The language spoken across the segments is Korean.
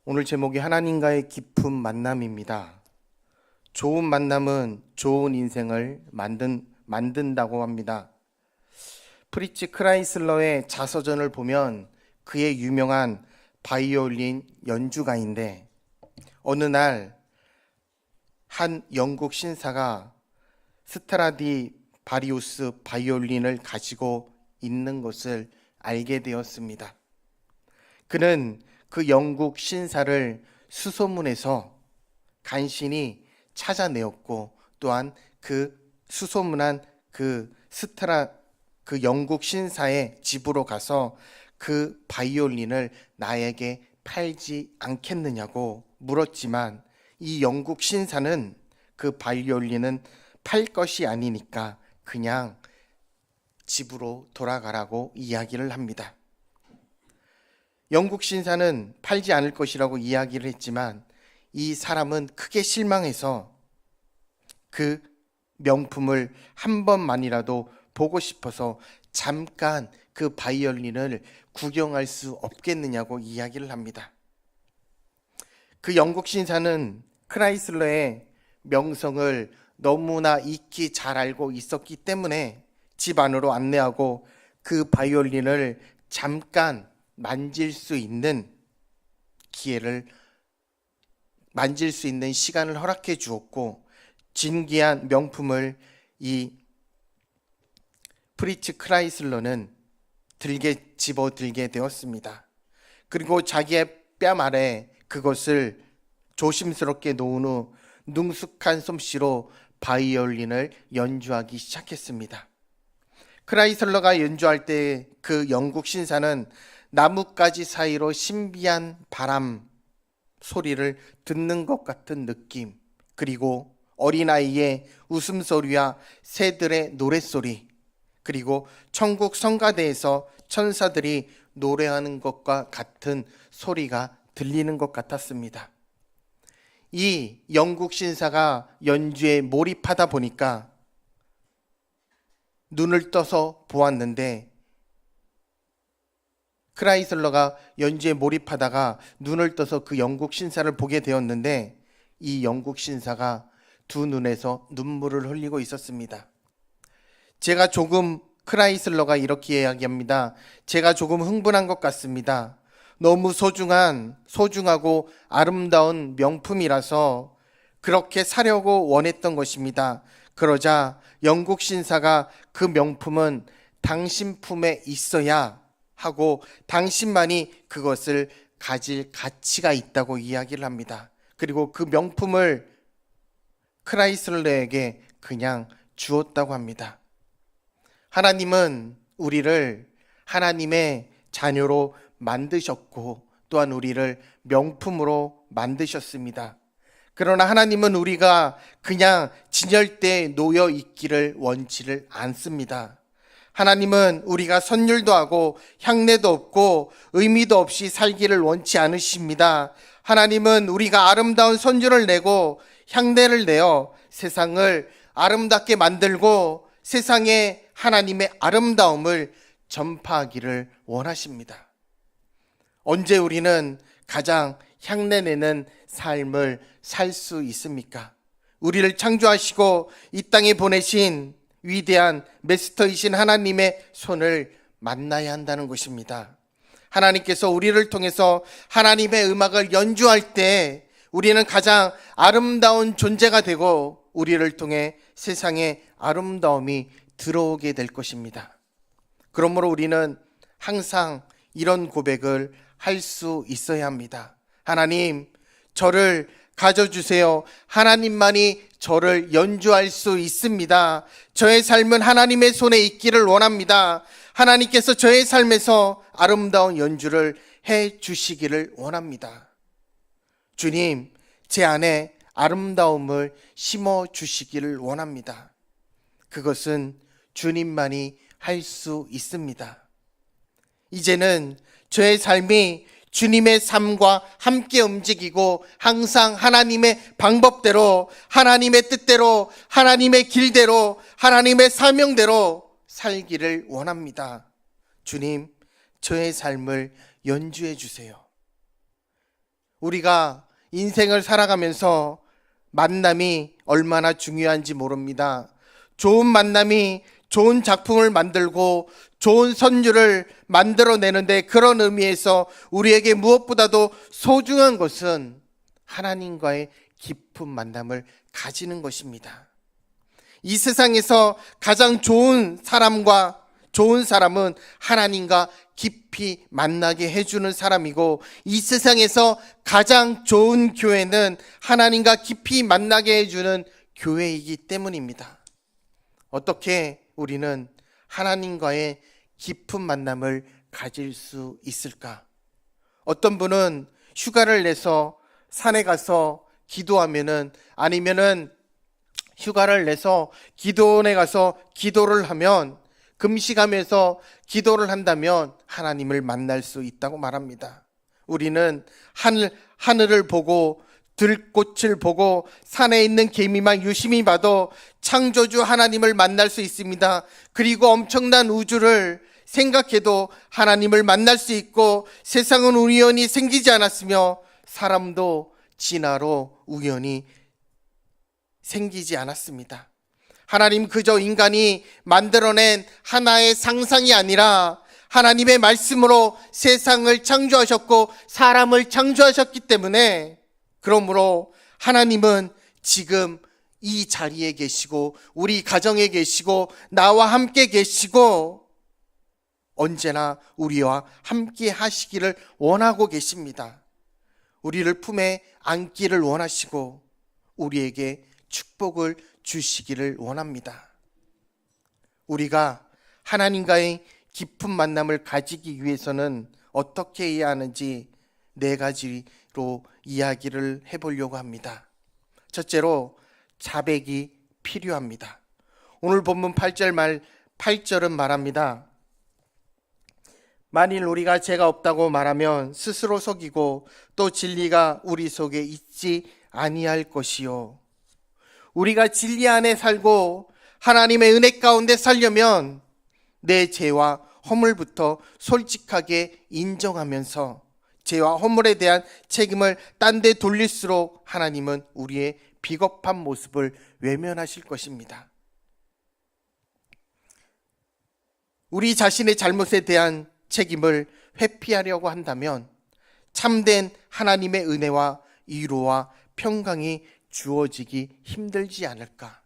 오늘 제목이 하나님과의 깊은 만남입니다. 좋은 만남은 좋은 인생을 만든다고 합니다. 프리츠 크라이슬러의 자서전을 보면 그의 유명한 바이올린 연주가인데 어느 날 한 영국 신사가 스트라디바리우스 바이올린을 가지고 있는 것을 알게 되었습니다. 그는 그 영국 신사를 수소문해서 간신히 찾아내었고 또한 그 수소문한 그 영국 신사의 집으로 가서 그 바이올린을 나에게 팔지 않겠느냐고 물었지만 이 영국 신사는 그 바이올린은 팔 것이 아니니까 그냥 집으로 돌아가라고 이야기를 합니다. 영국 신사는 팔지 않을 것이라고 이야기를 했지만 이 사람은 크게 실망해서 그 명품을 한 번만이라도 보고 싶어서 잠깐 그 바이올린을 구경할 수 없겠느냐고 이야기를 합니다. 그 영국 신사는 크라이슬러의 명성을 너무나 익히 잘 알고 있었기 때문에 집 안으로 안내하고 그 바이올린을 잠깐 만질 수 있는 시간을 허락해 주었고 진귀한 명품을 이 프리츠 크라이슬러는 집어들게 되었습니다. 그리고 자기의 뺨 아래 그것을 조심스럽게 놓은 후 능숙한 솜씨로 바이올린을 연주하기 시작했습니다. 크라이슬러가 연주할 때 그 영국 신사는 나뭇가지 사이로 신비한 바람 소리를 듣는 것 같은 느낌, 그리고 어린아이의 웃음소리와 새들의 노랫소리, 그리고 천국 성가대에서 천사들이 노래하는 것과 같은 소리가 들리는 것 같았습니다. 이 영국 신사가 연주에 몰입하다 보니까 눈을 떠서 보았는데 크라이슬러가 연주에 몰입하다가 눈을 떠서 그 영국 신사를 보게 되었는데 이 영국 신사가 두 눈에서 눈물을 흘리고 있었습니다. 크라이슬러가 이렇게 이야기합니다. 제가 조금 흥분한 것 같습니다. 너무 소중하고 아름다운 명품이라서 그렇게 사려고 원했던 것입니다. 그러자 영국 신사가 그 명품은 당신 품에 있어야 하고 당신만이 그것을 가질 가치가 있다고 이야기를 합니다. 그리고 그 명품을 크라이슬러에게 그냥 주었다고 합니다. 하나님은 우리를 하나님의 자녀로 만드셨고 또한 우리를 명품으로 만드셨습니다. 그러나 하나님은 우리가 그냥 진열대에 놓여 있기를 원치를 않습니다. 하나님은 우리가 선율도 하고 향내도 없고 의미도 없이 살기를 원치 않으십니다. 하나님은 우리가 아름다운 선율을 내고 향내를 내어 세상을 아름답게 만들고 세상에 하나님의 아름다움을 전파하기를 원하십니다. 언제 우리는 가장 향내내는 삶을 살 수 있습니까? 우리를 창조하시고 이 땅에 보내신 위대한 마스터이신 하나님의 손을 만나야 한다는 것입니다. 하나님께서 우리를 통해서 하나님의 음악을 연주할 때 우리는 가장 아름다운 존재가 되고 우리를 통해 세상에 아름다움이 들어오게 될 것입니다. 그러므로 우리는 항상 이런 고백을 할 수 있어야 합니다. 하나님, 저를 가져주세요. 하나님만이 저를 연주할 수 있습니다. 저의 삶은 하나님의 손에 있기를 원합니다. 하나님께서 저의 삶에서 아름다운 연주를 해 주시기를 원합니다. 주님, 제 안에 아름다움을 심어 주시기를 원합니다. 그것은 주님만이 할 수 있습니다. 이제는 저의 삶이 주님의 삶과 함께 움직이고 항상 하나님의 방법대로, 하나님의 뜻대로, 하나님의 길대로, 하나님의 사명대로 살기를 원합니다. 주님, 저의 삶을 연주해 주세요. 우리가 인생을 살아가면서 만남이 얼마나 중요한지 모릅니다. 좋은 만남이 좋은 작품을 만들고 좋은 선율을 만들어내는데, 그런 의미에서 우리에게 무엇보다도 소중한 것은 하나님과의 깊은 만남을 가지는 것입니다. 이 세상에서 가장 좋은 사람은 하나님과 깊이 만나게 해주는 사람이고, 이 세상에서 가장 좋은 교회는 하나님과 깊이 만나게 해주는 교회이기 때문입니다. 어떻게 우리는 하나님과의 깊은 만남을 가질 수 있을까? 어떤 분은 휴가를 내서 산에 가서 기도하면은, 아니면은 휴가를 내서 기도원에 가서 기도를 하면, 금식하면서 기도를 한다면 하나님을 만날 수 있다고 말합니다. 우리는 하늘을 보고 들꽃을 보고 산에 있는 개미만 유심히 봐도 창조주 하나님을 만날 수 있습니다. 그리고 엄청난 우주를 생각해도 하나님을 만날 수 있고, 세상은 우연히 생기지 않았으며 사람도 진화로 우연히 생기지 않았습니다. 하나님 그저 인간이 만들어낸 하나의 상상이 아니라 하나님의 말씀으로 세상을 창조하셨고 사람을 창조하셨기 때문에, 그러므로 하나님은 지금 이 자리에 계시고 우리 가정에 계시고 나와 함께 계시고 언제나 우리와 함께 하시기를 원하고 계십니다. 우리를 품에 안기를 원하시고 우리에게 축복을 주시기를 원합니다. 우리가 하나님과의 깊은 만남을 가지기 위해서는 어떻게 해야 하는지 4가지로 이야기를 해보려고 합니다. 첫째로 자백이 필요합니다. 오늘 본문 8절은 말합니다. 만일 우리가 죄가 없다고 말하면 스스로 속이고 또 진리가 우리 속에 있지 아니할 것이요. 우리가 진리 안에 살고 하나님의 은혜 가운데 살려면 내 죄와 허물부터 솔직하게 인정하면서 죄와 허물에 대한 책임을 딴 데 돌릴수록 하나님은 우리의 비겁한 모습을 외면하실 것입니다. 우리 자신의 잘못에 대한 책임을 회피하려고 한다면 참된 하나님의 은혜와 위로와 평강이 주어지기 힘들지 않을까?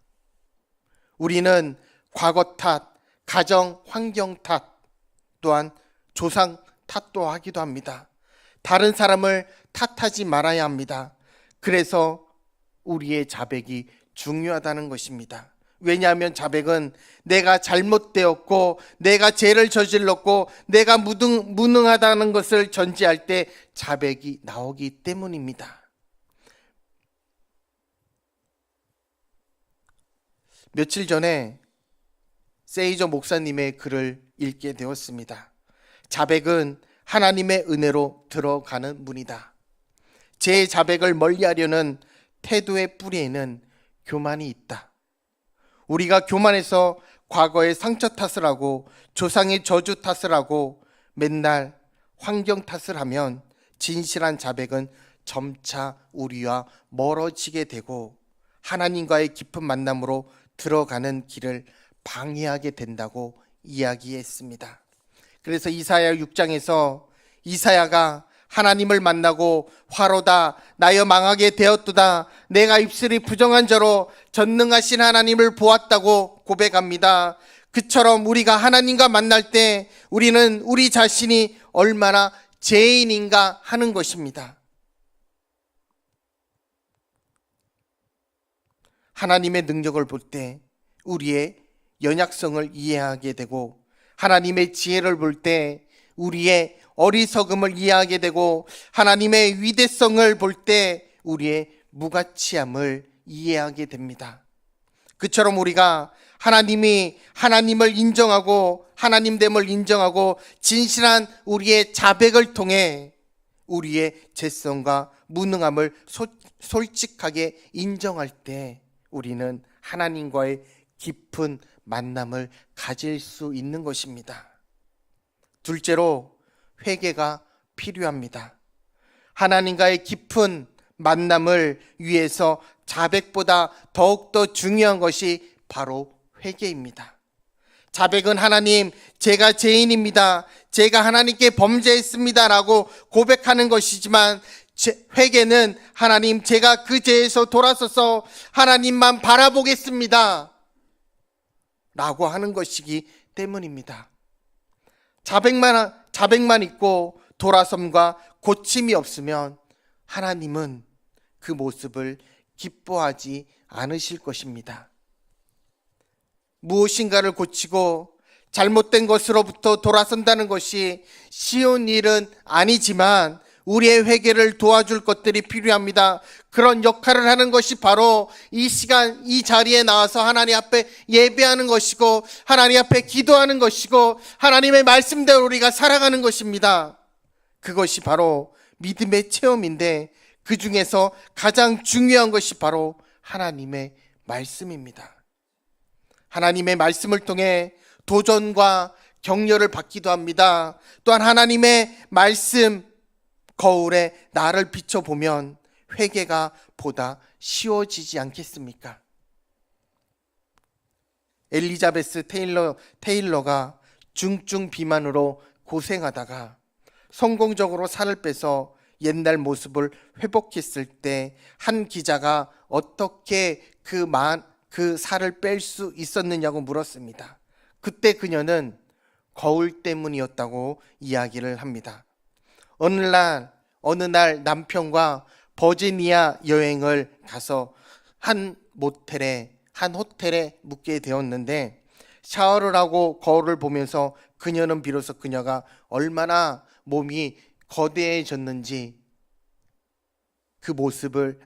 우리는 과거 탓, 가정 환경 탓, 또한 조상 탓도 하기도 합니다. 다른 사람을 탓하지 말아야 합니다. 그래서 우리의 자백이 중요하다는 것입니다. 왜냐하면 자백은 내가 잘못되었고 내가 죄를 저질렀고 내가 무능하다는 것을 전제할 때 자백이 나오기 때문입니다. 며칠 전에 세이저 목사님의 글을 읽게 되었습니다. 자백은 하나님의 은혜로 들어가는 문이다. 제 자백을 멀리하려는 태도의 뿌리에는 교만이 있다. 우리가 교만해서 과거의 상처 탓을 하고 조상의 저주 탓을 하고 맨날 환경 탓을 하면 진실한 자백은 점차 우리와 멀어지게 되고 하나님과의 깊은 만남으로 들어가는 길을 방해하게 된다고 이야기했습니다. 그래서 이사야 6장에서 이사야가 하나님을 만나고 화로다 나여 망하게 되었도다 내가 입술이 부정한 자로 전능하신 하나님을 보았다고 고백합니다. 그처럼 우리가 하나님과 만날 때 우리는 우리 자신이 얼마나 죄인인가 하는 것입니다. 하나님의 능력을 볼 때 우리의 연약성을 이해하게 되고 하나님의 지혜를 볼 때 우리의 어리석음을 이해하게 되고 하나님의 위대성을 볼 때 우리의 무가치함을 이해하게 됩니다. 그처럼 우리가 하나님이 하나님을 인정하고 하나님됨을 인정하고 진실한 우리의 자백을 통해 우리의 죄성과 무능함을 솔직하게 인정할 때 우리는 하나님과의 깊은 만남을 가질 수 있는 것입니다. 둘째로 회개가 필요합니다. 하나님과의 깊은 만남을 위해서 자백보다 더욱더 중요한 것이 바로 회개입니다. 자백은 하나님, 제가 죄인입니다. 제가 하나님께 범죄했습니다 라고 고백하는 것이지만, 회개는 하나님, 제가 그 죄에서 돌아서서 하나님만 바라보겠습니다 라고 하는 것이기 때문입니다. 자백만 있고 돌아섬과 고침이 없으면 하나님은 그 모습을 기뻐하지 않으실 것입니다. 무엇인가를 고치고 잘못된 것으로부터 돌아선다는 것이 쉬운 일은 아니지만 우리의 회개를 도와줄 것들이 필요합니다. 그런 역할을 하는 것이 바로 이 시간, 이 자리에 나와서 하나님 앞에 예배하는 것이고, 하나님 앞에 기도하는 것이고, 하나님의 말씀대로 우리가 살아가는 것입니다. 그것이 바로 믿음의 체험인데, 그 중에서 가장 중요한 것이 바로 하나님의 말씀입니다. 하나님의 말씀을 통해 도전과 격려를 받기도 합니다. 또한 하나님의 말씀 거울에 나를 비춰보면 회개가 보다 쉬워지지 않겠습니까? 엘리자베스 테일러가 중증 비만으로 고생하다가 성공적으로 살을 빼서 옛날 모습을 회복했을 때 한 기자가 어떻게 그 살을 뺄 수 있었느냐고 물었습니다. 그때 그녀는 거울 때문이었다고 이야기를 합니다. 어느 날 남편과 버지니아 여행을 가서 한 호텔에 묵게 되었는데, 샤워를 하고 거울을 보면서 그녀는 비로소 그녀가 얼마나 몸이 거대해졌는지 그 모습을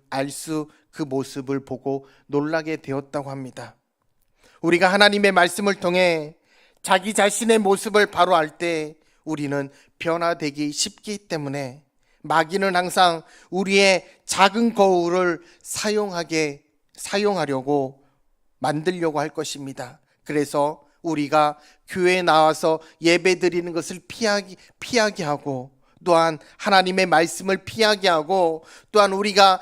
보고 놀라게 되었다고 합니다. 우리가 하나님의 말씀을 통해 자기 자신의 모습을 바로 알 때 우리는 변화되기 쉽기 때문에 마귀는 항상 우리의 작은 거울을 사용하려고 만들려고 할 것입니다. 그래서 우리가 교회에 나와서 예배 드리는 것을 피하게 하고, 또한 하나님의 말씀을 피하게 하고, 또한 우리가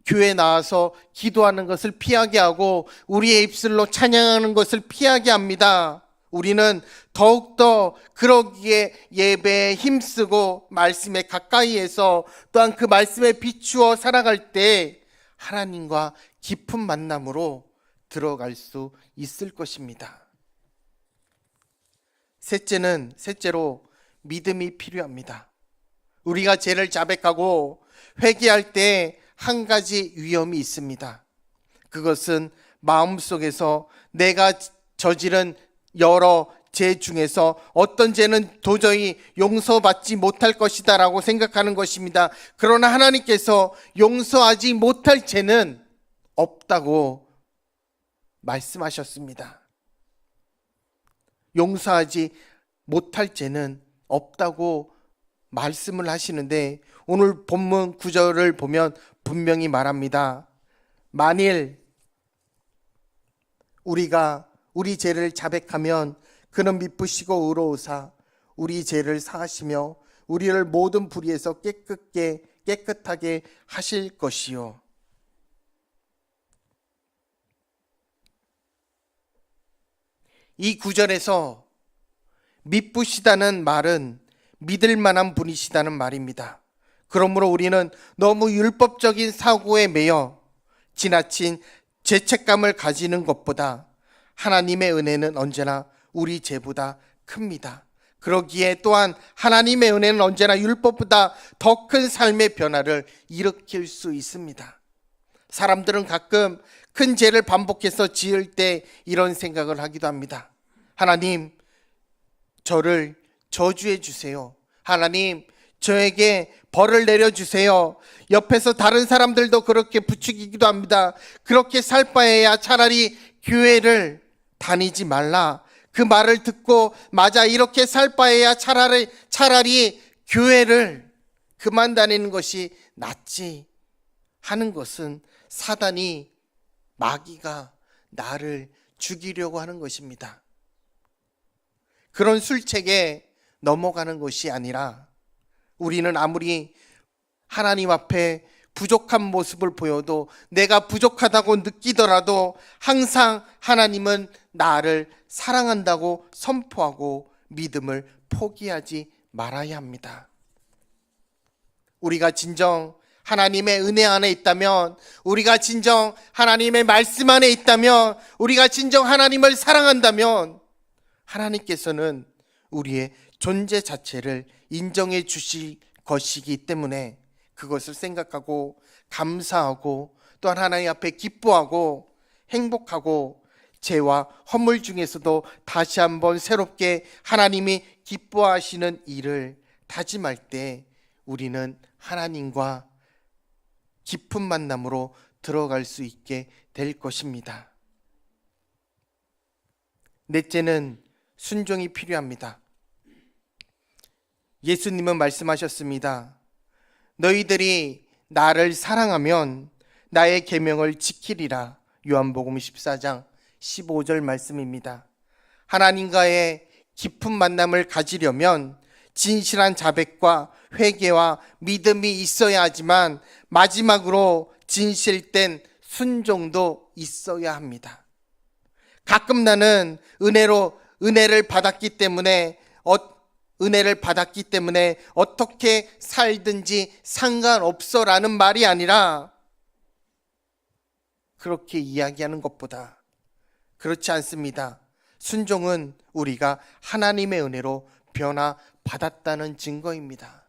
교회에 나와서 기도하는 것을 피하게 하고, 우리의 입술로 찬양하는 것을 피하게 합니다. 우리는 더욱더 그러기에 예배에 힘쓰고 말씀에 가까이에서 또한 그 말씀에 비추어 살아갈 때 하나님과 깊은 만남으로 들어갈 수 있을 것입니다. 셋째로 믿음이 필요합니다. 우리가 죄를 자백하고 회개할 때 한 가지 위험이 있습니다. 그것은 마음속에서 내가 저지른 여러 죄 중에서 어떤 죄는 도저히 용서받지 못할 것이다 라고 생각하는 것입니다. 그러나 하나님께서 용서하지 못할 죄는 없다고 말씀하셨습니다. 용서하지 못할 죄는 없다고 말씀을 하시는데, 오늘 본문 9절을 보면 분명히 말합니다. 만일 우리가 우리 죄를 자백하면 그는 미쁘시고 의로우사 우리 죄를 사하시며 우리를 모든 불의에서 깨끗하게 하실 것이요. 이 구절에서 미쁘시다는 말은 믿을 만한 분이시다는 말입니다. 그러므로 우리는 너무 율법적인 사고에 매여 지나친 죄책감을 가지는 것보다 하나님의 은혜는 언제나 우리 죄보다 큽니다. 그러기에 또한 하나님의 은혜는 언제나 율법보다 더 큰 삶의 변화를 일으킬 수 있습니다. 사람들은 가끔 큰 죄를 반복해서 지을 때 이런 생각을 하기도 합니다. 하나님, 저를 저주해 주세요. 하나님, 저에게 벌을 내려주세요. 옆에서 다른 사람들도 그렇게 부추기기도 합니다. 그렇게 살 바에야 차라리 교회를 다니지 말라. 그 말을 듣고 맞아, 이렇게 살 바에야 차라리 교회를 그만 다니는 것이 낫지 하는 것은 사단이, 마귀가 나를 죽이려고 하는 것입니다. 그런 술책에 넘어가는 것이 아니라 우리는 아무리 하나님 앞에 부족한 모습을 보여도, 내가 부족하다고 느끼더라도 항상 하나님은 나를 사랑한다고 선포하고 믿음을 포기하지 말아야 합니다. 우리가 진정 하나님의 은혜 안에 있다면, 우리가 진정 하나님의 말씀 안에 있다면, 우리가 진정 하나님을 사랑한다면 하나님께서는 우리의 존재 자체를 인정해 주실 것이기 때문에 그것을 생각하고 감사하고 또한 하나님 앞에 기뻐하고 행복하고, 죄와 허물 중에서도 다시 한번 새롭게 하나님이 기뻐하시는 일을 다짐할 때 우리는 하나님과 깊은 만남으로 들어갈 수 있게 될 것입니다. 넷째는 순종이 필요합니다. 예수님은 말씀하셨습니다. 너희들이 나를 사랑하면 나의 계명을 지키리라. 요한복음 14장 15절 말씀입니다. 하나님과의 깊은 만남을 가지려면 진실한 자백과 회개와 믿음이 있어야 하지만 마지막으로 진실된 순종도 있어야 합니다. 가끔 나는 은혜를 받았기 때문에 어떻게 살든지 상관없어라는 말이 아니라, 그렇게 이야기하는 것보다 그렇지 않습니다. 순종은 우리가 하나님의 은혜로 변화받았다는 증거입니다.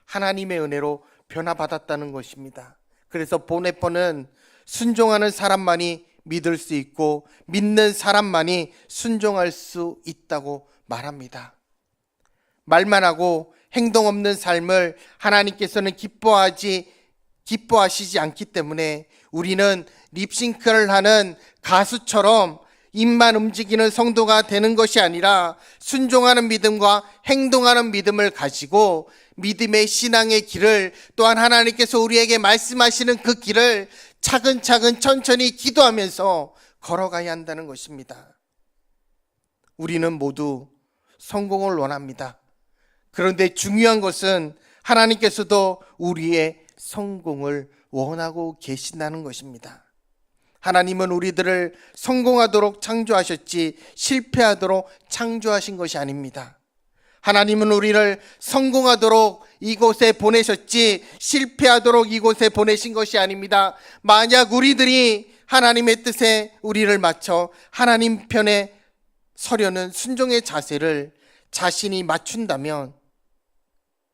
하나님의 은혜로 변화받았다는 것입니다. 그래서 보네포는 순종하는 사람만이 믿을 수 있고 믿는 사람만이 순종할 수 있다고 말합니다. 말만 하고 행동 없는 삶을 하나님께서는 기뻐하시지 않기 때문에 우리는 립싱크를 하는 가수처럼 입만 움직이는 성도가 되는 것이 아니라 순종하는 믿음과 행동하는 믿음을 가지고 믿음의 신앙의 길을, 또한 하나님께서 우리에게 말씀하시는 그 길을 차근차근 천천히 기도하면서 걸어가야 한다는 것입니다. 우리는 모두 성공을 원합니다. 그런데 중요한 것은 하나님께서도 우리의 성공을 원하고 계신다는 것입니다. 하나님은 우리들을 성공하도록 창조하셨지 실패하도록 창조하신 것이 아닙니다. 하나님은 우리를 성공하도록 이곳에 보내셨지 실패하도록 이곳에 보내신 것이 아닙니다. 만약 우리들이 하나님의 뜻에 우리를 맞춰 하나님 편에 서려는 순종의 자세를 자신이 맞춘다면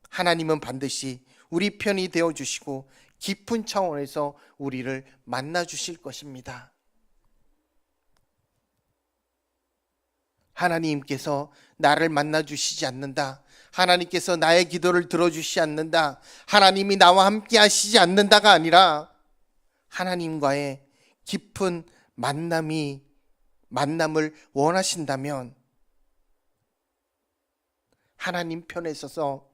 하나님은 반드시 우리 편이 되어주시고 깊은 차원에서 우리를 만나주실 것입니다. 하나님께서 나를 만나주시지 않는다, 하나님께서 나의 기도를 들어주시지 않는다, 하나님이 나와 함께 하시지 않는다가 아니라 하나님과의 깊은 만남을 원하신다면 하나님 편에 서서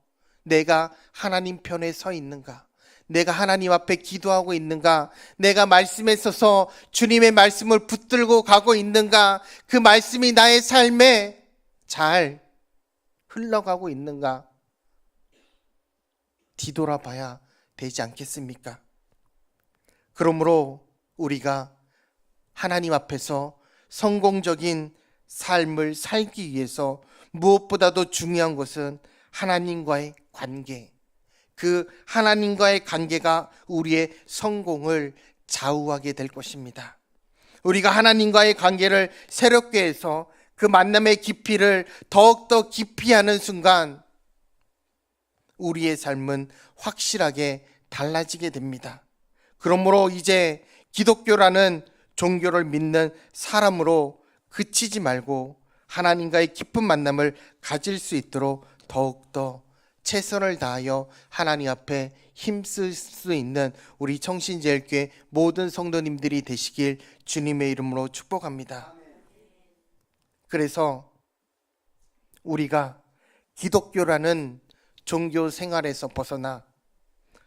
내가 하나님 편에 서 있는가, 내가 하나님 앞에 기도하고 있는가, 내가 말씀에 서서 주님의 말씀을 붙들고 가고 있는가, 그 말씀이 나의 삶에 잘 흘러가고 있는가 뒤돌아봐야 되지 않겠습니까? 그러므로 우리가 하나님 앞에서 성공적인 삶을 살기 위해서 무엇보다도 중요한 것은 하나님과의 관계, 그 하나님과의 관계가 우리의 성공을 좌우하게 될 것입니다. 우리가 하나님과의 관계를 새롭게 해서 그 만남의 깊이를 더욱더 깊이 하는 순간 우리의 삶은 확실하게 달라지게 됩니다. 그러므로 이제 기독교라는 종교를 믿는 사람으로 그치지 말고 하나님과의 깊은 만남을 가질 수 있도록 더욱더 최선을 다하여 하나님 앞에 힘쓸 수 있는 우리 청신제일교회 모든 성도님들이 되시길 주님의 이름으로 축복합니다. 그래서 우리가 기독교라는 종교 생활에서 벗어나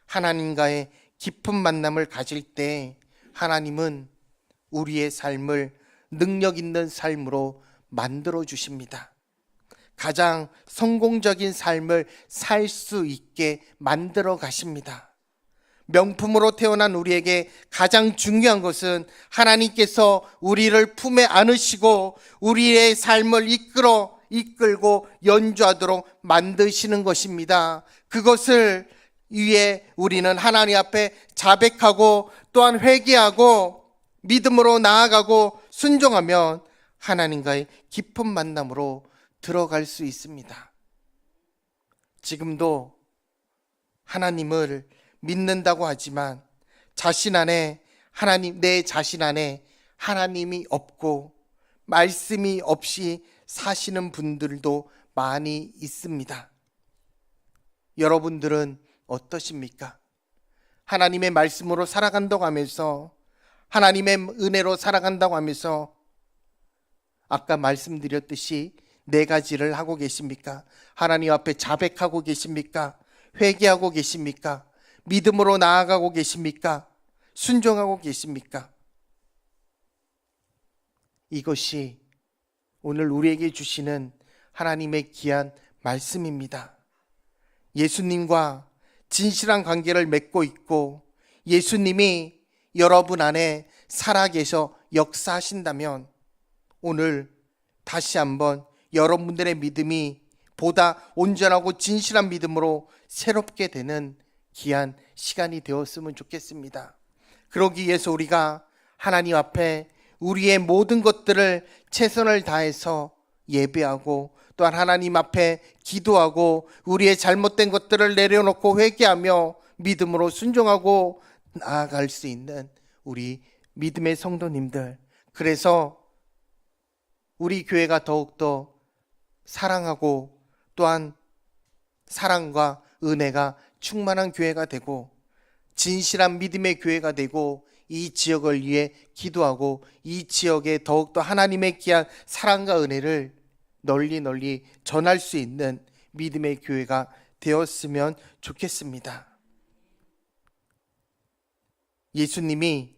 하나님과의 깊은 만남을 가질 때 하나님은 우리의 삶을 능력 있는 삶으로 만들어 주십니다. 가장 성공적인 삶을 살 수 있게 만들어 가십니다. 명품으로 태어난 우리에게 가장 중요한 것은 하나님께서 우리를 품에 안으시고 우리의 삶을 이끌고 연주하도록 만드시는 것입니다. 그것을 위해 우리는 하나님 앞에 자백하고 또한 회개하고 믿음으로 나아가고 순종하면 하나님과의 깊은 만남으로 들어갈 수 있습니다. 지금도 하나님을 믿는다고 하지만 내 자신 안에 하나님이 없고 말씀이 없이 사시는 분들도 많이 있습니다. 여러분들은 어떠십니까? 하나님의 말씀으로 살아간다고 하면서, 하나님의 은혜로 살아간다고 하면서 아까 말씀드렸듯이 네 가지를 하고 계십니까? 하나님 앞에 자백하고 계십니까? 회개하고 계십니까? 믿음으로 나아가고 계십니까? 순종하고 계십니까? 이것이 오늘 우리에게 주시는 하나님의 귀한 말씀입니다. 예수님과 진실한 관계를 맺고 있고 예수님이 여러분 안에 살아계셔 역사하신다면 오늘 다시 한번 여러분들의 믿음이 보다 온전하고 진실한 믿음으로 새롭게 되는 귀한 시간이 되었으면 좋겠습니다. 그러기 위해서 우리가 하나님 앞에 우리의 모든 것들을 최선을 다해서 예배하고 또한 하나님 앞에 기도하고 우리의 잘못된 것들을 내려놓고 회개하며 믿음으로 순종하고 나아갈 수 있는 우리 믿음의 성도님들, 그래서 우리 교회가 더욱더 사랑하고 또한 사랑과 은혜가 충만한 교회가 되고 진실한 믿음의 교회가 되고 이 지역을 위해 기도하고 이 지역에 더욱더 하나님의 귀한 사랑과 은혜를 널리 전할 수 있는 믿음의 교회가 되었으면 좋겠습니다. 예수님이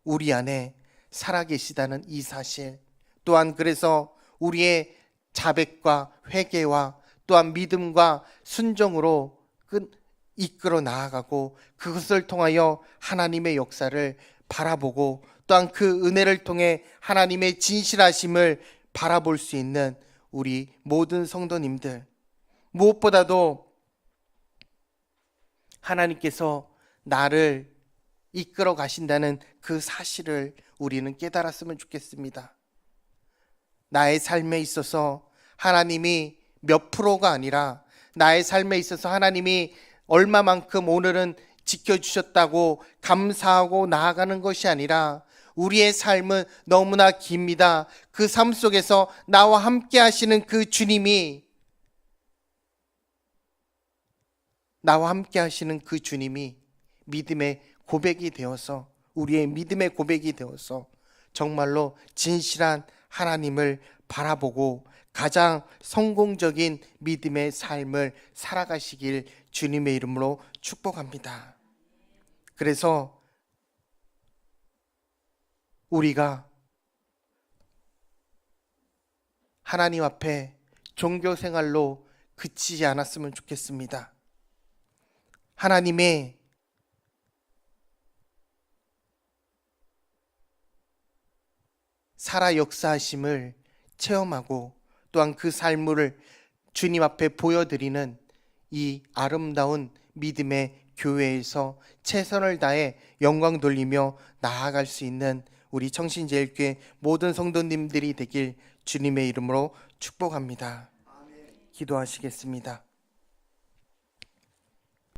우리 안에 살아계시다는 이 사실, 또한 그래서 우리의 자백과 회개와 또한 믿음과 순종으로 이끌어 나아가고 그것을 통하여 하나님의 역사를 바라보고 또한 그 은혜를 통해 하나님의 진실하심을 바라볼 수 있는 우리 모든 성도님들, 무엇보다도 하나님께서 나를 이끌어 가신다는 그 사실을 우리는 깨달았으면 좋겠습니다. 나의 삶에 있어서 하나님이 몇 프로가 아니라 나의 삶에 있어서 하나님이 얼마만큼 오늘은 지켜주셨다고 감사하고 나아가는 것이 아니라 우리의 삶은 너무나 깁니다. 그 삶 속에서 나와 함께 하시는 그 주님이, 나와 함께 하시는 그 주님이 믿음의 고백이 되어서, 우리의 믿음의 고백이 되어서 정말로 진실한 하나님을 바라보고 가장 성공적인 믿음의 삶을 살아가시길 주님의 이름으로 축복합니다. 그래서 우리가 하나님 앞에 종교 생활로 그치지 않았으면 좋겠습니다. 하나님의 살아 역사하심을 체험하고 또한 그 삶을 주님 앞에 보여드리는 이 아름다운 믿음의 교회에서 최선을 다해 영광 돌리며 나아갈 수 있는 우리 청신제일교회 모든 성도님들이 되길 주님의 이름으로 축복합니다. 기도하시겠습니다.